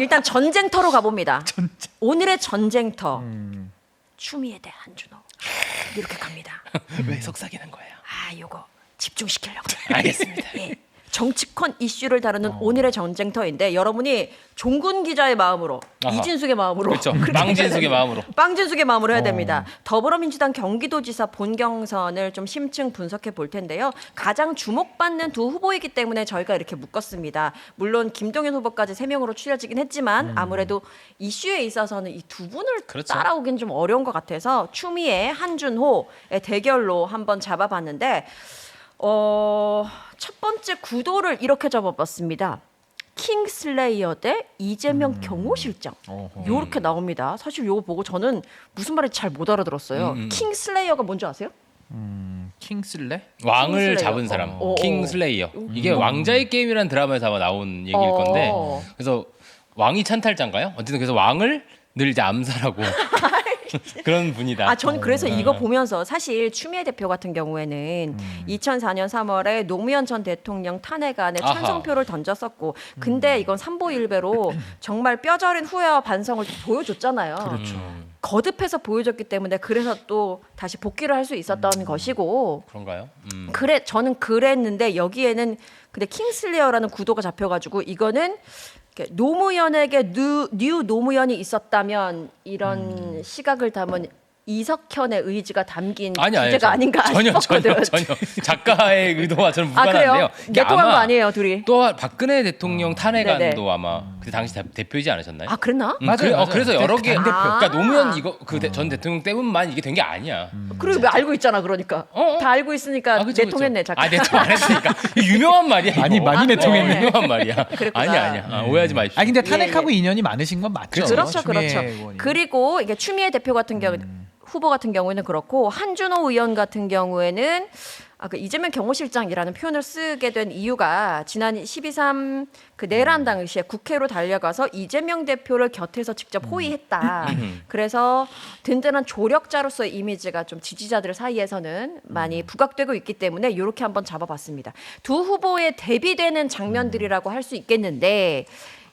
일단 전쟁터로 가봅니다. 오늘의 전쟁터. 추미애 대 한준호. 이렇게 갑니다. 왜 속삭이는 거예요? 요거 집중시키려고. 알겠습니다. 예. 정치권 이슈를 다루는 오늘의 전쟁터인데 여러분이 종군 기자의 마음으로 아하. 이진숙의 마음으로 그렇죠. 그렇게 망진숙의 마음으로. 빵진숙의 마음으로 해야 됩니다. 더불어민주당 경기도지사 본경선을 좀 심층 분석해 볼 텐데요. 가장 주목받는 두 후보이기 때문에 저희가 이렇게 묶었습니다. 물론 김동연 후보까지 3명으로 추려지긴 했지만 아무래도 이슈에 있어서는 이 두 분을 그렇죠. 따라오긴 좀 어려운 것 같아서 추미애, 한준호의 대결로 한번 잡아봤는데 첫 번째 구도를 이렇게 잡아봤습니다. 킹슬레이어 대 이재명 경호실장. 요렇게 나옵니다. 사실 요거 보고 저는 무슨 말인지 잘 못 알아들었어요. 킹슬레이어가 뭔지 아세요? 킹슬레? 왕을 킹슬레이어. 잡은 사람. 어. 킹슬레이어. 이게 왕자의 게임이라는 드라마에서 아마 나온 얘기일 건데 그래서 왕이 찬탈자인가요? 어쨌든 그래서 왕을 늘 이제 암살하고 그런 분이다. 전 그래서 이거 보면서 사실 추미애 대표 같은 경우에는 2004년 3월에 노무현 전 대통령 탄핵안에 아하. 찬성표를 던졌었고 근데 이건 삼보일배로 정말 뼈저린 후회와 반성을 또 보여줬잖아요. 그렇죠. 거듭해서 보여줬기 때문에 그래서 또 다시 복귀를 할 수 있었던 것이고 그런가요? 저는 그랬는데 여기에는 근데 킹슬레어라는 구도가 잡혀가지고 이거는 이렇게 노무현에게 뉴 노무현이 있었다면 이런 시각을 담은 이석현의 의지가 담긴 주제가 아닌가 싶었거든요. 전혀 작가의 의도와 저는 그래요? 무관한데요. 이게 내통한 거 아마 아니에요, 둘이? 또 박근혜 대통령 탄핵안도 네네. 아마 그 당시 대표이지 않으셨나요? 그랬나? 맞아요. 그래서 여러 개 당대표. 그러니까 노무현 이거 전 대통령 때문만 이게 된 게 아니야. 그리고 왜 알고 있잖아, 그러니까. 다 알고 있으니까 그쵸, 내통했네, 그쵸. 작가. 내통 안 했으니까 유명한 말이야. 많이 이거. 내통했네. 유명한 말이야. 그랬구나. 아니야. 오해하지 마십시오. 근데 탄핵하고 예. 인연이 많으신 건 맞죠? 그렇죠, 추미애 그렇죠. 의원이. 그리고 이게 추미애 대표 같은 경우 후보 같은 경우에는 그렇고 한준호 의원 같은 경우에는 그 이재명 경호실장이라는 표현을 쓰게 된 이유가 지난 12.3 그 내란 당시에 국회로 달려가서 이재명 대표를 곁에서 직접 호위했다. 그래서 든든한 조력자로서의 이미지가 좀 지지자들 사이에서는 많이 부각되고 있기 때문에 이렇게 한번 잡아봤습니다. 두 후보의 대비되는 장면들이라고 할 수 있겠는데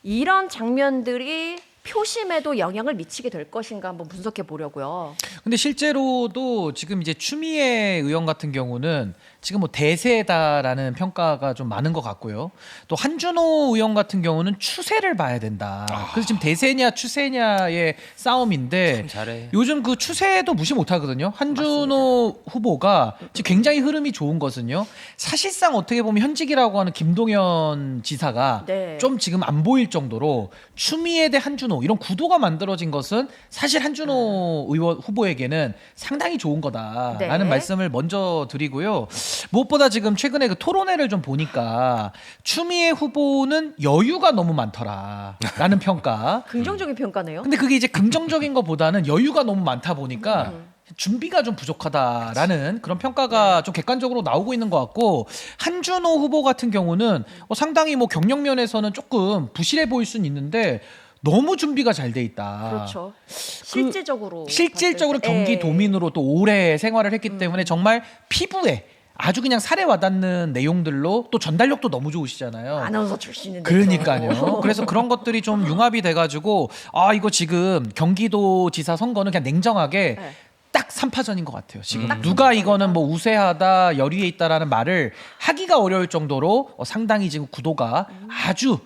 이런 장면들이 표심에도 영향을 미치게 될 것인가 한번 분석해 보려고요. 근데 실제로도 지금 이제 추미애 의원 같은 경우는 지금 뭐 대세다라는 평가가 좀 많은 것 같고요. 또 한준호 의원 같은 경우는 추세를 봐야 된다. 그래서 지금 대세냐 추세냐의 싸움인데 참 잘해. 요즘 그 추세도 무시 못하거든요. 한준호 후보가 지금 굉장히 흐름이 좋은 것은요. 사실상 어떻게 보면 현직이라고 하는 김동연 지사가 네. 좀 지금 안 보일 정도로 추미애 대 한준호 이런 구도가 만들어진 것은 사실 한준호 의원 후보에게는 상당히 좋은 거다라는 네. 말씀을 먼저 드리고요. 무엇보다 지금 최근에 그 토론회를 좀 보니까 추미애 후보는 여유가 너무 많더라라는 평가. 긍정적인 평가네요. 근데 그게 이제 긍정적인 것보다는 여유가 너무 많다 보니까 준비가 좀 부족하다라는 그런 평가가 좀 객관적으로 나오고 있는 것 같고 한준호 후보 같은 경우는 상당히 뭐 경력 면에서는 조금 부실해 보일 수는 있는데 너무 준비가 잘 돼 있다. 그렇죠. 실질적으로 실질적으로 봤을 때. 경기 도민으로 또 오래 생활을 했기 때문에 정말 피부에 아주 그냥 살에 와닿는 내용들로 또 전달력도 너무 좋으시잖아요. 아나운서 출신인데. 그러니까요. 그래서 그런 것들이 좀 융합이 돼가지고 이거 지금 경기도지사 선거는 그냥 냉정하게 네. 딱 3파전인 것 같아요. 지금 누가 이거는 뭐 우세하다, 열의에 있다라는 말을 하기가 어려울 정도로 상당히 지금 구도가 아주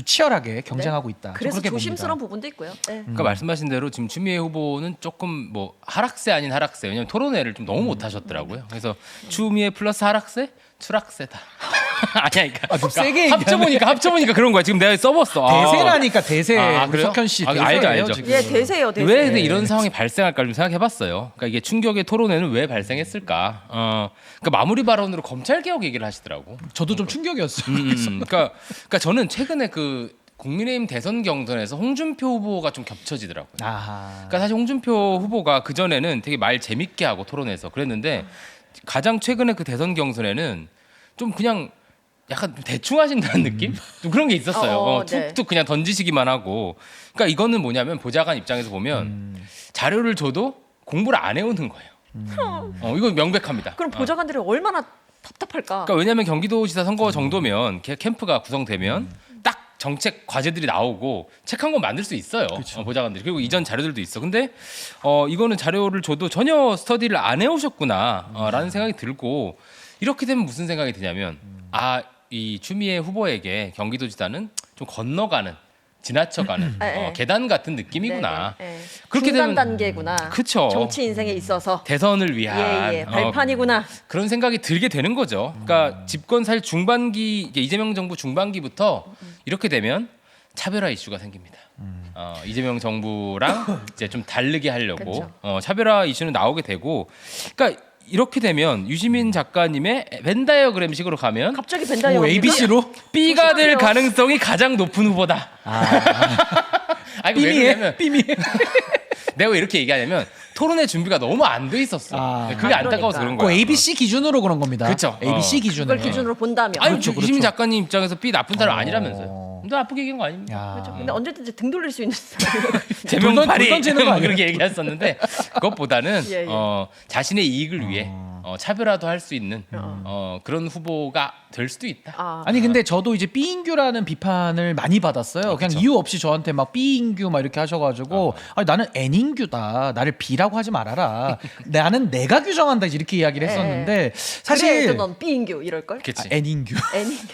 치열하게 경쟁하고 있다. 좀 그래서 그렇게 조심스러운 봅니다. 부분도 있고요. 네. 그러니까 말씀하신 대로 지금 추미애 후보는 조금 뭐 하락세 아닌 하락세. 왜냐면 토론회를 좀 너무 못 하셨더라고요. 그래서 추미애 플러스 하락세? 추락세다. 아니야, 그러니까, 좀 세게 합쳐보니까 그런 거야. 지금 내가 써봤어. 대세라니까 대세. 그래요? 우석현 씨 알죠, 대세예요, 알죠. 지금. 예, 대세요, 대세. 왜 근데 이런 상황이 발생할까 좀 생각해봤어요. 그러니까 이게 충격의 토론회는 왜 발생했을까? 그러니까 마무리 발언으로 검찰 개혁 얘기를 하시더라고. 저도 좀 충격이었어요. 그러니까 저는 최근에 그 국민의힘 대선 경선에서 홍준표 후보가 좀 겹쳐지더라고요. 그러니까 사실 홍준표 후보가 그 전에는 되게 말 재밌게 하고 토론에서 그랬는데 가장 최근에 그 대선 경선에는 좀 그냥 약간 대충 하신다는 느낌? 좀 그런 게 있었어요. 네. 툭툭 그냥 던지시기만 하고. 그러니까 이거는 뭐냐면 보좌관 입장에서 보면 자료를 줘도 공부를 안 해오는 거예요. 이거 명백합니다. 그럼 보좌관들이 얼마나 답답할까? 그러니까 왜냐하면 경기도지사 선거 정도면 캠프가 구성되면 딱 정책 과제들이 나오고 책 한 권 만들 수 있어요. 보좌관들이. 그리고 이전 자료들도 있어. 근데 이거는 자료를 줘도 전혀 스터디를 안 해오셨구나라는 생각이 들고 이렇게 되면 무슨 생각이 드냐면 이 추미애 후보에게 경기도지사는 좀 건너가는 지나쳐가는 계단 같은 느낌이구나. 네, 네. 그렇게 중간 되면 단계구나. 그쵸. 정치 인생에 있어서 대선을 위한 발판이구나. 그런 생각이 들게 되는 거죠. 그러니까 집권 사실 중반기 이재명 정부 중반기부터 이렇게 되면 차별화 이슈가 생깁니다. 이재명 정부랑 이제 좀 다르게 하려고 차별화 이슈는 나오게 되고, 그러니까 이렇게 되면 유시민 작가님의 벤 다이어그램식으로 가면 갑자기 벤 다이어그램 ABC로 B가 될 가능성이 가장 높은 후보다. 아니 왜 그러냐면 내가 왜 이렇게 얘기하냐면 토론회 준비가 너무 안 돼 있었어. 그게 안타까워서 그런 거야. ABC 기준으로 그런 겁니다. 그렇죠. ABC 기준으로. 그걸 기준으로 본다면. 아니 유시민 작가님 입장에서 B 나쁜 사람 아니라면서요. 근데 나쁘게 얘기한 거 아닙니까? 그렇죠. 근데 언제든지 등 돌릴 수 있는 제명팔이 던지는 거 아니에요? 그렇게 얘기했었는데 그것보다는 예. 자신의 이익을 위해 차별화도 할 수 있는 그런 후보가 될 수도 있다. 아니 근데 저도 이제 B인규라는 비판을 많이 받았어요. 그냥 이유 없이 저한테 막 B인규 막 이렇게 하셔가지고 아니, 나는 N인규다. 나를 B라고 하지 말아라. 나는 내가 규정한다 이렇게 이야기를 했었는데 사실 그래, 넌 B인규 이럴 걸. 그치. N인규.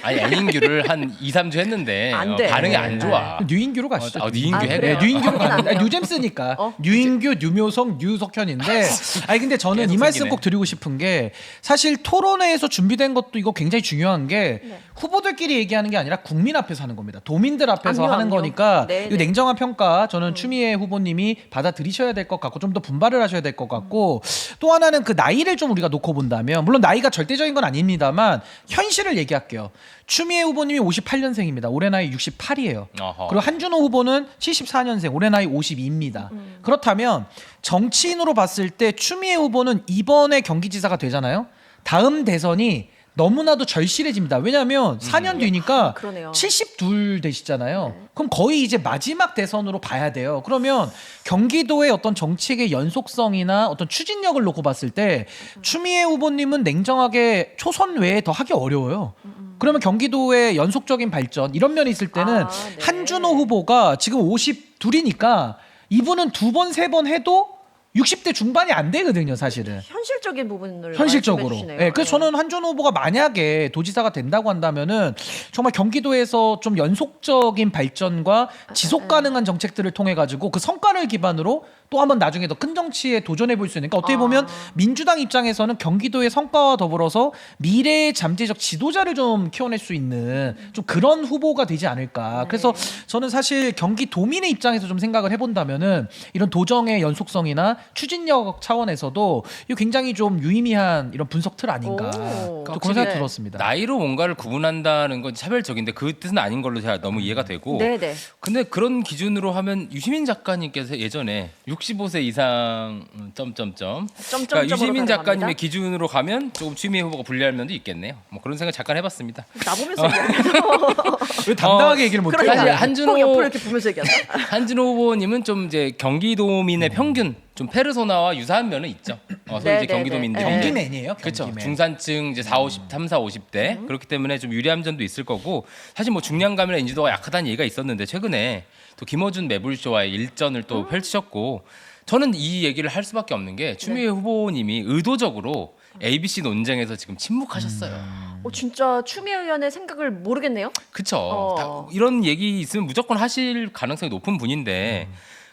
아니 N인규를 한 2, 3주 했는데 안 돼. 반응이 안 좋아. 뉴인규로 가시죠. 뉴인규 해. 그래요? 뉴인규로 거긴 안 가는데 돼요. 뉴잼스니까 뉴인규, 뉴묘성, 뉴석현인데 아니 근데 저는 계속 이 말씀 생기네. 꼭 드리고 싶은 게 사실 토론회에서 준비된 것도 이거 굉장히 중요한 게 후보들끼리 얘기하는 게 아니라 국민 앞에서 하는 겁니다. 도민들 앞에서 압류, 하는 압류. 거니까 네, 이 냉정한 평가 저는 추미애 후보님이 받아들이셔야 될 것 같고 좀 더 분발을 하셔야 될 것 같고 또 하나는 그 나이를 좀 우리가 놓고 본다면 물론 나이가 절대적인 건 아닙니다만 현실을 얘기할게요. 추미애 후보님이 58년생입니다. 올해 나이 68이에요. 그리고 한준호 후보는 74년생, 올해 나이 52입니다. 그렇다면 정치인으로 봤을 때 추미애 후보는 이번에 경기지사가 되잖아요. 다음 대선이 너무나도 절실해집니다. 왜냐하면 4년 뒤니까 그러네요. 72 되시잖아요. 그럼 거의 이제 마지막 대선으로 봐야 돼요. 그러면 경기도의 어떤 정치의 연속성이나 어떤 추진력을 놓고 봤을 때 추미애 후보님은 냉정하게 초선 외에 더 하기 어려워요. 그러면 경기도의 연속적인 발전 이런 면이 있을 때는 네. 한준호 후보가 지금 52이니까 이분은 2번, 3번 해도 60대 중반이 안 되거든요, 사실은. 현실적인 부분을 현실적으로. 말씀해 주시네요. 네, 그래서 저는 한준호 후보가 만약에 도지사가 된다고 한다면은 정말 경기도에서 좀 연속적인 발전과 지속 가능한 정책들을 통해 가지고 그 성과를 기반으로 또 한번 나중에 더 큰 정치에 도전해 볼 수 있는. 그러니까 어떻게 보면 민주당 입장에서는 경기도의 성과와 더불어서 미래의 잠재적 지도자를 좀 키워낼 수 있는 좀 그런 후보가 되지 않을까. 그래서 저는 사실 경기도민의 입장에서 좀 생각을 해본다면은 이런 도정의 연속성이나 추진력 차원에서도 이거 굉장히 좀 유의미한 이런 분석 틀 아닌가. 오. 또 그런 생각이 네. 들었습니다. 나이로 뭔가를 구분한다는 건 차별적인데 그 뜻은 아닌 걸로 제가 너무 이해가 되고. 네네. 근데 그런 기준으로 하면 유시민 작가님께서 예전에 65세 이상 그러니까 유시민 작가님의 기준으로 가면 조금 추미애 후보가 불리할 면도 있겠네요. 뭐 그런 생각 잠깐 해봤습니다. 나 보면서 얘기하죠. 왜 당당하게 얘기를 못해요? 그러니까 사실 한준호- 꼭 옆으로 이렇게 보면서 얘기한다. 한준호 후보님은 좀 이제 경기도민의 평균, 좀 페르소나와 유사한 면은 있죠. 소위 네, 이제 네, 경기도민들, 네. 경기맨이에요. 그렇죠. 경기맨. 중산층 이제 3, 4, 50대 그렇기 때문에 좀 유리한 점도 있을 거고 사실 뭐 중량감이나 인지도가 약하다는 얘기가 있었는데 최근에 또 김어준 매불쇼와의 일전을 또 펼치셨고 저는 이 얘기를 할 수밖에 없는 게 추미애 후보님이 의도적으로 ABC 논쟁에서 지금 침묵하셨어요. 진짜 추미애 의원의 생각을 모르겠네요. 그쵸. 이런 얘기 있으면 무조건 하실 가능성이 높은 분인데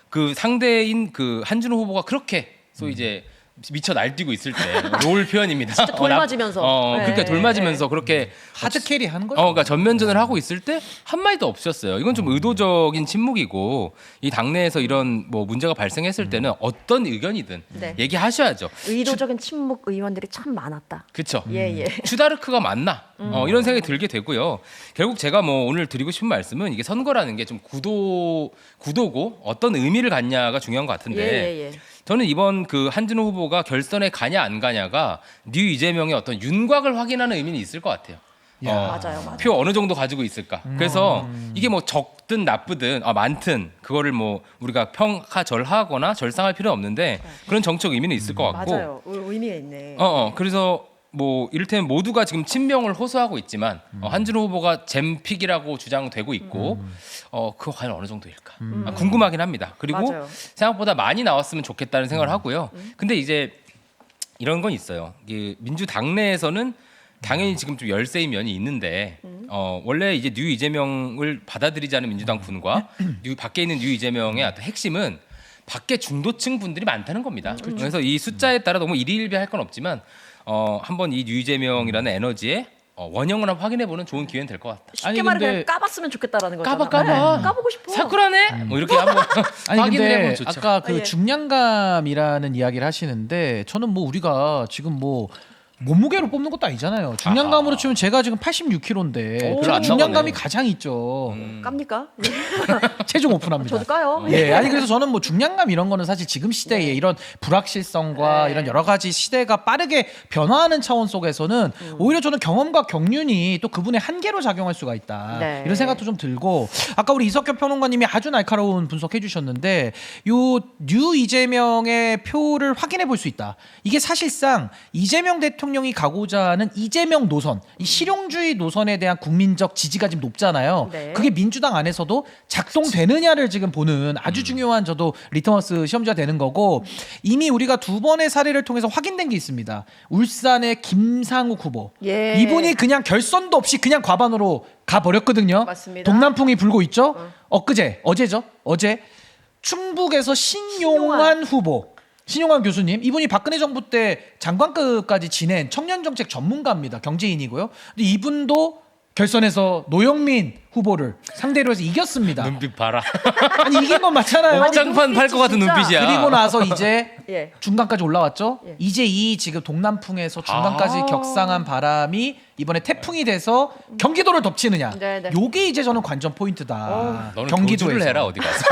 그 상대인 그 한준호 후보가 그렇게 소위 이제 미쳐 날뛰고 있을 때 롤 표현입니다. 진짜 돌맞으면서. 그러니까 네, 돌맞으면서 그렇게 하드 캐리 하는 거죠. 그러니까 전면전을 하고 있을 때 한마디도 없으셨어요. 이건 좀 의도적인 침묵이고 이 당내에서 이런 뭐 문제가 발생했을 때는 어떤 의견이든 네. 얘기하셔야죠. 의도적인 침묵 의원들이 참 많았다. 그렇죠. 예. 추다르크가 맞나? 이런 생각이 들게 되고요. 결국 제가 뭐 오늘 드리고 싶은 말씀은 이게 선거라는 게 좀 구도고 어떤 의미를 갖냐가 중요한 것 같은데 예. 저는 이번 그 한준호 후보가 결선에 가냐 안 가냐가 뉴 이재명의 어떤 윤곽을 확인하는 의미는 있을 것 같아요. 맞아요. 표 어느 정도 가지고 있을까? 그래서 이게 뭐 적든 나쁘든 많든 그거를 뭐 우리가 평가절하거나 절상할 필요는 없는데 그런 정책 의미는 있을 것 같고. 맞아요. 의미가 있네. 그래서 뭐 이를테면 모두가 지금 친명을 호소하고 있지만 한준호 후보가 잼픽이라고 주장되고 있고 그거 과연 어느 정도일까 궁금하긴 합니다. 그리고 맞아요. 생각보다 많이 나왔으면 좋겠다는 생각을 하고요. 근데 이제 이런 건 있어요. 이게 민주당 내에서는 당연히 지금 좀 열세인 면이 있는데 원래 이제 뉴 이재명을 받아들이지 않은 민주당 분과 밖에 있는 뉴 이재명의 어떤 핵심은 밖에 중도층 분들이 많다는 겁니다. 그래서 이 숫자에 따라 너무 일희일비할 건 없지만 한번 이 뉴 이재명이라는 에너지의 원형을 한번 확인해보는 좋은 기회는 될 것 같다. 쉽게 아니, 말해 근데- 그냥 까봤으면 좋겠다라는 거잖아. 까봐. 네, 까보고 싶어. 사쿠라네? 뭐 이렇게 한번 아니 확인을 해보면 근데 좋죠. 아까 그 예. 중량감이라는 이야기를 하시는데 저는 뭐 우리가 지금 뭐 몸무게로 뽑는 것도 아니잖아요. 중량감으로 아하. 치면 제가 지금 86kg인데 별로 저는 안 중량감이 나가네. 가장 있죠. 깝니까? 체중 오픈합니다. 저도 까요. 예, 아니 그래서 저는 뭐 중량감 이런 거는 사실 지금 시대에 이런 불확실성과 네. 이런 여러 가지 시대가 빠르게 변화하는 차원 속에서는 오히려 저는 경험과 경륜이 또 그분의 한계로 작용할 수가 있다. 네. 이런 생각도 좀 들고 아까 우리 이석현 평론가님이 아주 날카로운 분석해 주셨는데 요 뉴 이재명의 표를 확인해 볼 수 있다. 이게 사실상 이재명 대통령이 가고자 하는 이재명 노선, 이 실용주의 노선에 대한 국민적 지지가 지금 높잖아요. 네. 그게 민주당 안에서도 작동되느냐를 지금 보는 아주 중요한 저도 리터머스 시험지가 되는 거고 이미 우리가 두 번의 사례를 통해서 확인된 게 있습니다. 울산의 김상욱 후보. 예. 이분이 그냥 결선도 없이 그냥 과반으로 가버렸거든요. 맞습니다. 동남풍이 불고 있죠. 어제 충북에서 신용환 후보. 신용환 교수님, 이분이 박근혜 정부 때 장관급까지 지낸 청년정책 전문가입니다. 경제인이고요. 근데 이분도 결선에서 노영민 후보를 상대로 해서 이겼습니다. 눈빛 봐라. 아니 이긴 건 맞잖아요. 짱판 팔 것 같은 진짜. 눈빛이야. 그리고 나서 이제 예. 중간까지 올라왔죠. 예. 이제 이 지금 동남풍에서 중간까지 아. 격상한 바람이 이번에 태풍이 돼서 경기도를 덮치느냐. 네. 요게 이제 저는 관전 포인트다. 너는 경기도에서. 교주를 해라 어디 가서.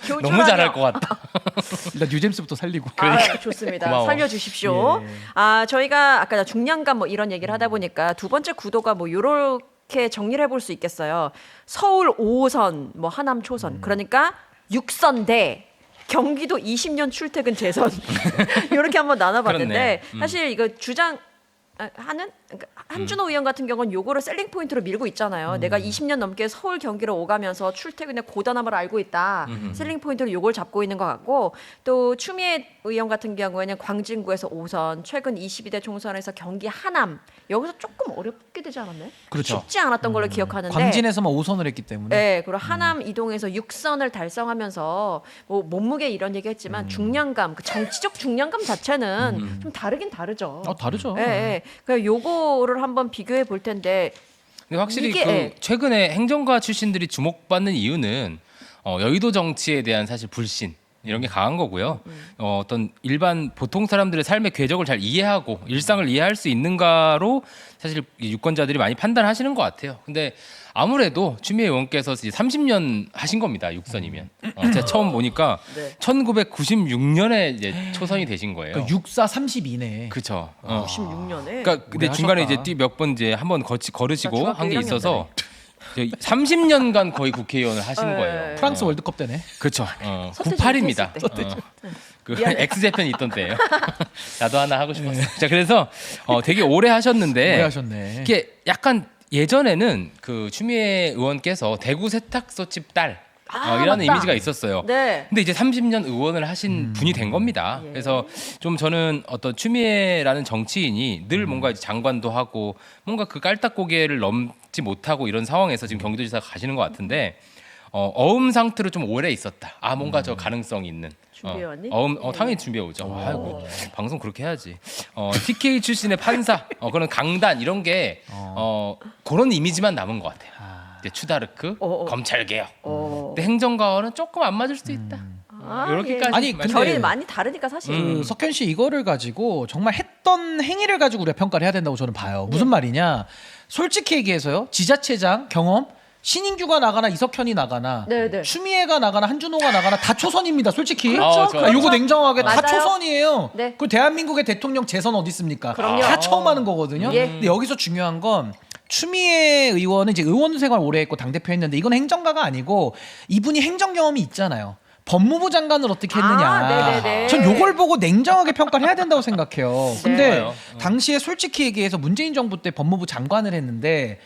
너무 교주라뇨. 잘할 것 같다. 일단 뉴잼스부터 살리고. 아, 좋습니다. 고마워. 살려주십시오. 예. 아 저희가 아까 중량감 뭐 이런 얘기를 하다 보니까 두 번째 구도가 뭐 요렇게 정리를 해볼 수 있겠어요. 서울 5호선, 뭐 하남 초선. 그러니까 6선 대 경기도 20년 출퇴근 재선 이렇게 한번 나눠봤는데 그렇네. 사실 이거 주장 하는 그러니까 한준호 의원 같은 경우는 요거를 셀링 포인트로 밀고 있잖아요. 내가 20년 넘게 서울 경기를 오가면서 출퇴근의 고단함을 알고 있다. 셀링 포인트로 요걸 잡고 있는 것 같고 또 추미애 의원 같은 경우에는 광진구에서 5선, 최근 22대 총선에서 경기 하남 여기서 조금 어렵게 되지 않았나요? 그렇죠. 쉽지 않았던 걸로 기억하는데 광진에서만 5선을 했기 때문에. 네, 그리고 하남 이동해서 6선을 달성하면서 뭐 몸무게 이런 얘기했지만 중량감, 그 정치적 중량감 자체는 좀 다르긴 다르죠. 다르죠. 예, 예. 그 요거를 한번 비교해 볼 텐데 근데 확실히 이게, 그 예. 최근에 행정가 출신들이 주목받는 이유는 여의도 정치에 대한 사실 불신 이런 게 강한 거고요. 어떤 일반 보통 사람들의 삶의 궤적을 잘 이해하고 일상을 이해할 수 있는가로 사실 이 유권자들이 많이 판단하시는 것 같아요. 근데 아무래도 추미애 의원께서 이제 30년 하신 겁니다. 육선이면. 제가 처음 보니까 네. 1996년에 이제 초선이 되신 거예요. 그 64, 32네. 그렇죠. 96년에 그러니까 근데 오래 중간에 하셨다. 이제 몇 번 이제 한번 걸으시고 중학교 한 게 1학년 있어서 30년간 거의 국회의원을 하신 네. 거예요. 프랑스 월드컵 때네. 그렇죠. 서태지 98입니다. 못했을 때. 그 미안해. 엑스제팬 있던 때예요. 나도 하나 하고 싶었어. 자 그래서 되게 오래 하셨는데 오래 하셨네. 이게 약간 예전에는 그 추미애 의원께서 대구 세탁소집 딸 이라는 맞다. 이미지가 있었어요. 네. 근데 이제 30년 의원을 하신 분이 된 겁니다. 예. 그래서 좀 저는 어떤 추미애라는 정치인이 늘 뭔가 이제 장관도 하고 뭔가 그 깔딱고개를 넘지 못하고 이런 상황에서 지금 경기도지사가 가시는 것 같은데 어음 상태로 좀 오래 있었다. 아 뭔가 저 가능성 있는. 준비해 왔니? 당연히 준비해 오죠. 아이고 방송 그렇게 해야지. TK 출신의 판사, 그런 강단 이런 게 그런 이미지만 남은 것 같아요. 이제 추다르크, 검찰 개혁. 근데 행정가와는 조금 안 맞을 수도 있다. 이렇게까지. 아니, 근데 결이 많이 다르니까 사실. 그 석현 씨 이거를 가지고 정말 했던 행위를 가지고 우리가 평가를 해야 된다고 저는 봐요. 무슨 말이냐? 솔직히 얘기해서요. 지자체장 경험 신인규가 나가나 이석현이 나가나 네네. 추미애가 나가나 한준호가 나가나 다 초선입니다. 솔직히. 그렇죠, 좋아요. 요거 냉정하게 다 맞아요. 초선이에요. 네. 그 대한민국의 대통령 재선 어디 있습니까? 그럼요. 다 처음 하는 거거든요. 예. 근데 여기서 중요한 건 추미애 의원은 이제 의원 생활 오래 했고 당대표 했는데 이건 행정가가 아니고 이분이 행정 경험이 있잖아요. 법무부 장관을 어떻게 했느냐. 네네네. 전 요걸 보고 냉정하게 평가를 해야 된다고 생각해요. 근데 맞아요. 당시에 솔직히 얘기해서 문재인 정부 때 법무부 장관을 했는데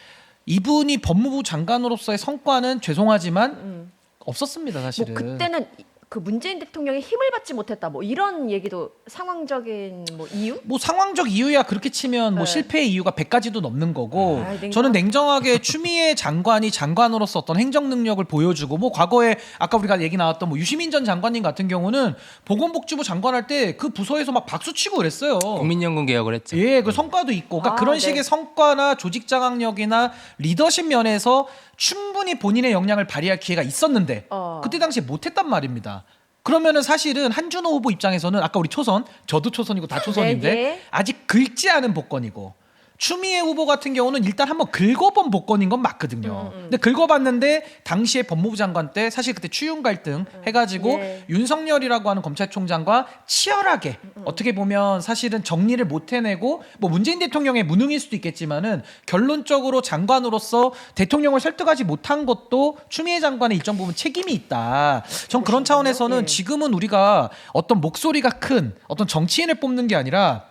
이분이 법무부 장관으로서의 성과는 죄송하지만 없었습니다, 사실은. 뭐 그때는 그 문재인 대통령의 힘을 받지 못했다. 뭐 이런 얘기도 상황적인 뭐 이유? 뭐 상황적 이유야 그렇게 치면 뭐 네. 실패의 이유가 100가지도 넘는 거고 냉정하게. 저는 냉정하게 추미애 장관이 장관으로서 어떤 행정 능력을 보여주고 뭐 과거에 아까 우리가 얘기 나왔던 뭐 유시민 전 장관님 같은 경우는 보건복지부 장관할 때 그 부서에서 막 박수 치고 그랬어요. 국민연금 개혁을 했죠. 예, 그 성과도 있고 그러니까 그런 네. 식의 성과나 조직 장악력이나 리더십 면에서 충분히 본인의 역량을 발휘할 기회가 있었는데 그때 당시에 못했단 말입니다. 그러면은 사실은 한준호 후보 입장에서는 아까 우리 초선, 저도 초선이고 다 초선인데 네. 아직 긁지 않은 복권이고 추미애 후보 같은 경우는 일단 한번 긁어본 복권인 건 맞거든요. 근데 긁어봤는데 당시에 법무부 장관 때 사실 그때 추윤 갈등 해가지고 예. 윤석열이라고 하는 검찰총장과 치열하게 어떻게 보면 사실은 정리를 못 해내고 뭐 문재인 대통령의 무능일 수도 있겠지만은 결론적으로 장관으로서 대통령을 설득하지 못한 것도 추미애 장관의 일정 부분 책임이 있다. 전 그런 차원에서는 예. 지금은 우리가 어떤 목소리가 큰 어떤 정치인을 뽑는 게 아니라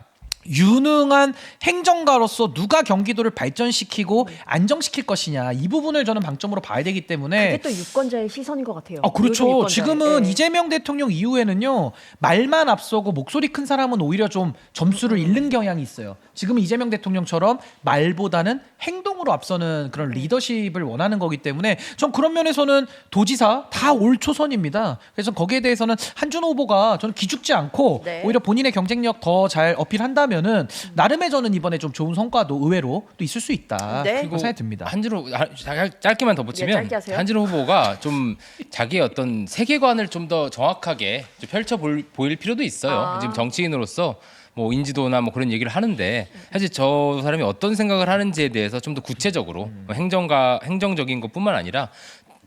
유능한 행정가로서 누가 경기도를 발전시키고 안정시킬 것이냐 이 부분을 저는 방점으로 봐야 되기 때문에 그게 또 유권자의 시선인 것 같아요. 아, 그렇죠. 요즘 유권자의. 지금은 예. 이재명 대통령 이후에는요 말만 앞서고 목소리 큰 사람은 오히려 좀 점수를 잃는 경향이 있어요. 지금 이재명 대통령처럼 말보다는 행동으로 앞서는 그런 리더십을 원하는 거기 때문에 전 그런 면에서는 도지사 다 올 초선입니다. 그래서 거기에 대해서는 한준호 후보가 저는 기죽지 않고 네. 오히려 본인의 경쟁력 더 잘 어필한다면은 나름의 저는 이번에 좀 좋은 성과도 의외로 또 있을 수 있다. 네. 그런 생각이 듭니다. 한준호 짧게만 더 예, 붙이면 짧게 하세요. 한준호 후보가 좀 자기의 어떤 세계관을 좀 더 정확하게 좀 보일 필요도 있어요. 지금 정치인으로서 뭐 인지도나 뭐 그런 얘기를 하는데 사실 저 사람이 어떤 생각을 하는지에 대해서 좀 더 구체적으로 뭐 행정적인 것뿐만 아니라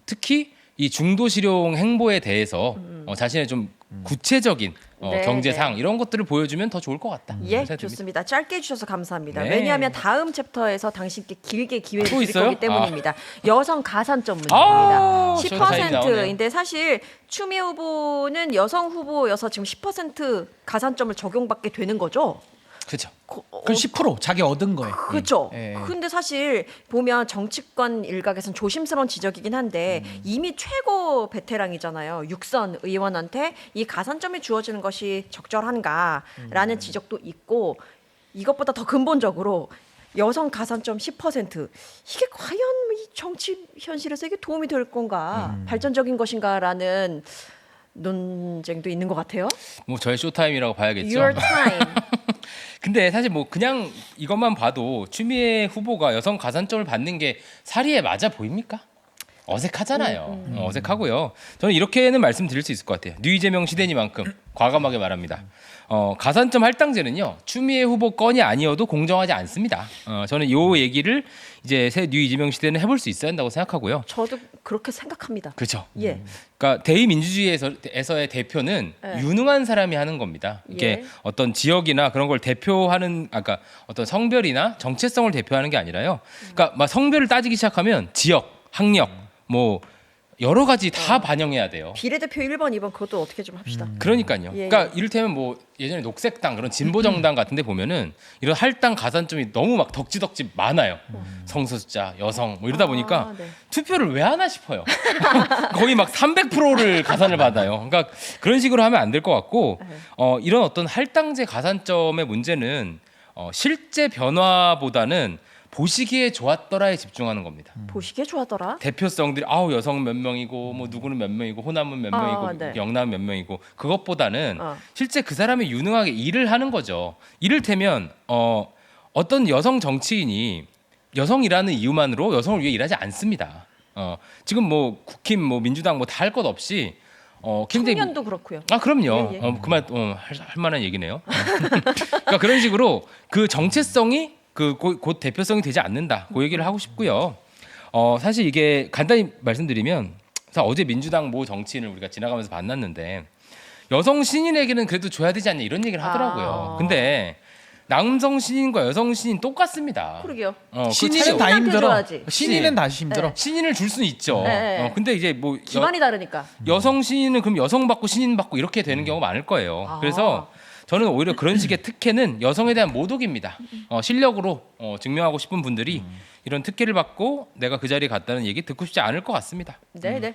특히 이 중도실용 행보에 대해서 자신의 좀 구체적인 네, 경제상 네. 이런 것들을 보여주면 더 좋을 것 같다. 예, 그런 생각이 듭니다. 좋습니다. 짧게 해주셔서 감사합니다. 네. 왜냐하면 다음 챕터에서 당신께 길게 기회를 또 드릴 있어요? 거기 때문입니다. 여성 가산점 아, 문제입니다. 저기 타임이 나오네요. 10%인데 사실 추미애 후보는 여성 후보여서 지금 10% 가산점을 적용받게 되는 거죠. 그렇죠. 그건 10% 자기 얻은 거에. 그렇죠. 예. 근데 사실 보면 정치권 일각에서는 조심스러운 지적이긴 한데 이미 최고 베테랑이잖아요. 육선 의원한테 이 가산점이 주어지는 것이 적절한가라는 지적도 있고 이것보다 더 근본적으로 여성 가산점 10% 이게 과연 이 정치 현실에서 이게 도움이 될 건가 발전적인 것인가라는 논쟁도 있는 것 같아요. 뭐 저의 쇼타임이라고 봐야겠죠. Your time. 근데 사실 뭐 그냥 이것만 봐도 추미애 후보가 여성 가산점을 받는 게 사리에 맞아 보입니까? 어색하잖아요. 어색하고요. 저는 이렇게는 말씀드릴 수 있을 것 같아요. 뉴 이재명 시대니만큼 과감하게 말합니다. 가산점 할당제는요 추미애 후보 건이 아니어도 공정하지 않습니다. 저는 이 얘기를 이제 새 뉴 이재명 시대는 해볼 수 있어야 한다고 생각하고요. 저도 그렇게 생각합니다. 그렇죠. 예. 그러니까 대의민주주의에서의 대표는 네. 유능한 사람이 하는 겁니다. 이게 예. 어떤 지역이나 그런 걸 대표하는, 아까 어떤 성별이나 정체성을 대표하는 게 아니라요. 그러니까 막 성별을 따지기 시작하면 지역, 학력, 뭐 여러 가지 다 반영해야 돼요. 비례대표 1번, 2번 그것도 어떻게 좀 합시다. 그러니까요. 예, 그러니까 이를테면 뭐 예전에 녹색당 그런 진보 정당 같은데 보면은 이런 할당 가산점이 너무 막 덕지덕지 많아요. 성소수자, 여성 뭐 이러다 보니까 네. 투표를 왜 하나 싶어요. 거의 막 300%를 가산을 받아요. 그러니까 그런 식으로 하면 안 될 것 같고 이런 어떤 할당제 가산점의 문제는 실제 변화보다는 보시기에 좋았더라에 집중하는 겁니다. 보시기에 좋아하더라. 대표성들이 아우 여성 몇 명이고 뭐 누구는 몇 명이고 호남은 몇 명이고 네. 영남은 몇 명이고 그것보다는 어. 실제 그 사람이 유능하게 일을 하는 거죠. 이를테면 어떤 여성 정치인이 여성이라는 이유만으로 여성을 위해 일하지 않습니다. 지금 뭐 국힘 뭐 민주당 뭐 다 할 것 없이 굉장히 청년도 그렇고요. 아 그럼요. 예, 예. 그말 할 만한 얘기네요. 그러니까 그런 식으로 그 정체성이 곧 대표성이 되지 않는다. 그 얘기를 하고 싶고요. 사실 이게 간단히 말씀드리면 어제 민주당 모 정치인을 우리가 지나가면서 만났는데 여성 신인에게는 그래도 줘야 되지 않냐 이런 얘기를 하더라고요. 아. 근데 남성 신인과 여성 신인 똑같습니다. 그러게요. 그 신인은 차이 다 힘들어. 줘야지. 신인은 다시 힘들어. 신인을 줄 수는 있죠. 네. 근데 이제 뭐 기반이 다르니까. 여성 신인은 그럼 여성 받고 신인 받고 이렇게 되는 경우가 많을 거예요. 아. 그래서 저는 오히려 그런 식의 특혜는 여성에 대한 모독입니다. 실력으로 증명하고 싶은 분들이 이런 특혜를 받고 내가 그 자리에 갔다는 얘기 듣고 싶지 않을 것 같습니다. 네, 네.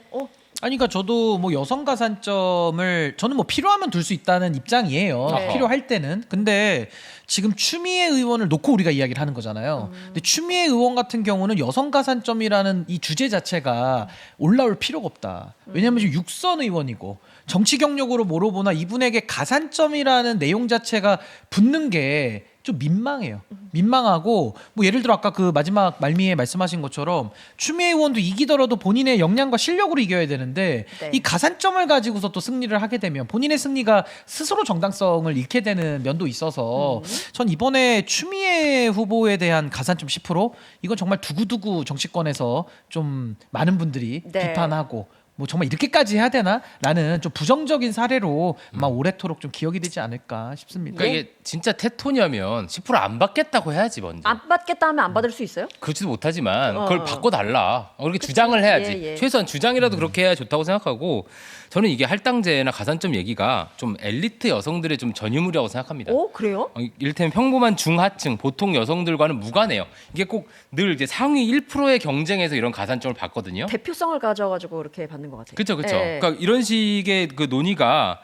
아니 그러니까 저도 뭐 여성 가산점을 저는 뭐 필요하면 둘 수 있다는 입장이에요. 네. 필요할 때는. 근데 지금 추미애 의원을 놓고 우리가 이야기를 하는 거잖아요. 근데 추미애 의원 같은 경우는 여성 가산점이라는 이 주제 자체가 올라올 필요가 없다. 왜냐하면 지금 육선 의원이고 정치 경력으로 물어보나 이분에게 가산점이라는 내용 자체가 붙는 게 좀 민망해요. 민망하고 뭐 예를 들어 아까 그 마지막 말미에 말씀하신 것처럼 추미애 의원도 이기더라도 본인의 역량과 실력으로 이겨야 되는데 네. 이 가산점을 가지고서 또 승리를 하게 되면 본인의 승리가 스스로 정당성을 잃게 되는 면도 있어서 전 이번에 추미애 후보에 대한 가산점 10% 이건 정말 두고두고 정치권에서 좀 많은 분들이 네. 비판하고 뭐 정말 이렇게까지 해야 되나라는 좀 부정적인 사례로 아마 오래도록 좀 기억이 되지 않을까 싶습니다. 그러니까 이게 진짜 테토냐면 10% 안 받겠다고 해야지 먼저. 안 받겠다 하면 안 받을 수 있어요? 그렇지도 못하지만 그걸 바꿔달라. 이렇게 주장을 해야지. 예. 최소한 주장이라도 그렇게 해야 좋다고 생각하고 저는 이게 할당제나 가산점 얘기가 좀 엘리트 여성들의 좀 전유물이라고 생각합니다. 그래요? 이를테면 평범한 중하층 보통 여성들과는 무관해요. 이게 꼭 늘 이제 상위 1%의 경쟁에서 이런 가산점을 받거든요. 대표성을 가져가지고 이렇게 받는 것 같아요. 그렇죠, 그렇죠. 예. 그러니까 이런 식의 그 논의가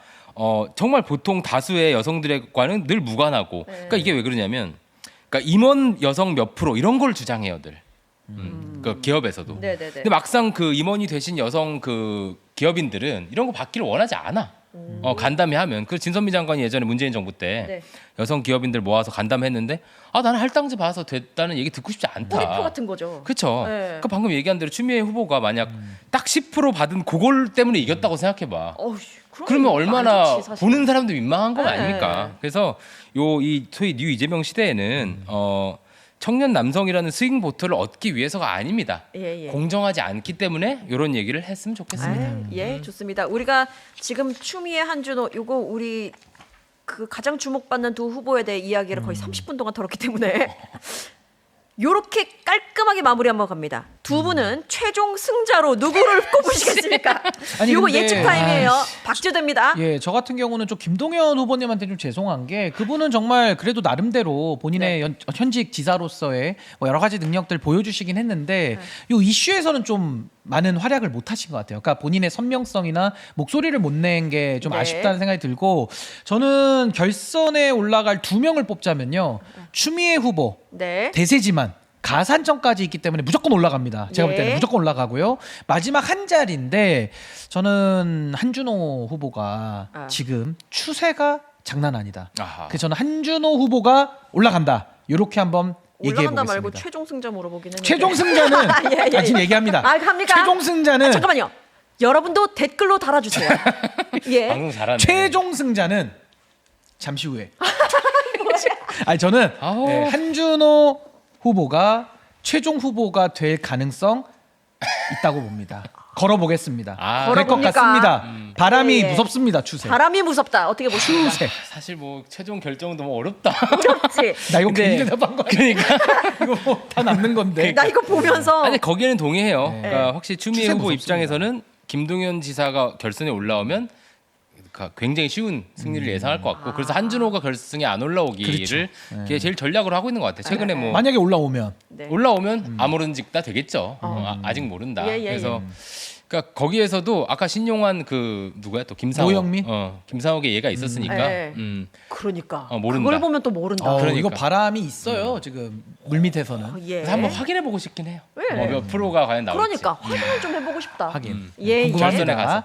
정말 보통 다수의 여성들과는 늘 무관하고, 그러니까 이게 왜 그러냐면, 그러니까 임원 여성 몇 프로 이런 걸 주장해요들. 그 기업에서도. 네네네. 근데 막상 그 임원이 되신 여성 그 기업인들은 이런 거 받기를 원하지 않아. 간담회 하면 그 진선미 장관이 예전에 문재인 정부 때 네. 여성 기업인들 모아서 간담회했는데 나는 할당제 받아서 됐다는 얘기 듣고 싶지 않다. 뿌리표 같은 거죠. 그렇죠. 네. 그러니까 방금 얘기한 대로 추미애 후보가 만약 딱 10% 받은 그걸 때문에 이겼다고 생각해봐. 그러면 얼마나 안 좋지, 사실. 보는 사람도 민망한 거 네. 아닙니까? 그래서 이 소위 뉴 이재명 시대에는 청년 남성이라는 스윙 보트를 얻기 위해서가 아닙니다. 예. 공정하지 않기 때문에 이런 얘기를 했으면 좋겠습니다. 예, 좋습니다. 우리가 지금 추미애 한준호 요거 우리 그 가장 주목받는 두 후보에 대해 이야기를 거의 30분 동안 털었기 때문에 요렇게 깔끔하게 마무리 한번 갑니다. 두 분은 최종 승자로 누구를 꼽으시겠습니까? 아니, 요거 근데- 예측 타임이에요. 박주대입니다. 예, 저 같은 경우는 좀 김동연 후보님한테 좀 죄송한 게 그분은 정말 그래도 나름대로 본인의 현직 지사로서의 뭐 여러 가지 능력들 보여주시긴 했는데 요 이슈에서는 좀 많은 활약을 못 하신 것 같아요. 그러니까 본인의 선명성이나 목소리를 못 낸 게 좀 네. 아쉽다는 생각이 들고 저는 결선에 올라갈 두 명을 뽑자면요. 추미애 후보, 네. 대세지만 가산점까지 있기 때문에 무조건 올라갑니다. 제가 볼 때는 예. 무조건 올라가고요. 마지막 한 자리인데 저는 한준호 후보가 지금 추세가 장난 아니다. 아하. 그래서 저는 한준호 후보가 올라간다. 이렇게 한번 얘기해 올라간다 말고 보겠습니다. 최종 승자 물어보긴 했는데. 최종 승자는 예. 지금 얘기합니다. 합니까? 최종 승자는 잠깐만요. 여러분도 댓글로 달아주세요. 예. 방송 잘하네. 최종 승자는 잠시 후에. 아니 저는 아우. 한준호 후보가 최종 후보가 될 가능성 있다고 봅니다. 걸어보겠습니다. 될 것 걸어봅니까? 같습니다. 바람이 예. 무섭습니다. 추세. 바람이 무섭다. 어떻게 보십니까? 추세. 사실 뭐 최종 결정은 너무 어렵다. 어렵지. 나 이거 근데- 괜히 대답한 거야. 그러니까 이거 뭐 다 남는 건데. 나 이거 보면서 아니 거기에는 동의해요. 네. 그러니까 확실히 추미애 추세 후보 무섭습니다. 입장에서는 김동연 지사가 결선에 올라오면 굉장히 쉬운 승리를 예상할 것 같고 그래서 한준호가 결승에 안 올라오기를 그렇죠. 그게 제일 전략으로 하고 있는 것 같아요. 최근에 뭐 만약에 올라오면 네. 올라오면 아무런직다 되겠죠. 아직 모른다. 예. 그래서 그러니까 거기에서도 아까 신용환 그 누구야 또 김상호 노영민? 김상호의 얘가 있었으니까 예. 그러니까 모른다. 그걸 보면 또 모른다. 그러니까. 이거 바람이 있어요. 지금 물밑에서는. 예. 그래서 한번 확인해 보고 싶긴 해요. 예. 몇 프로가 과연 나올지. 그러니까 확인을 좀 해보고 싶다. 하긴. 예. 궁금합니다. 결선에 가서.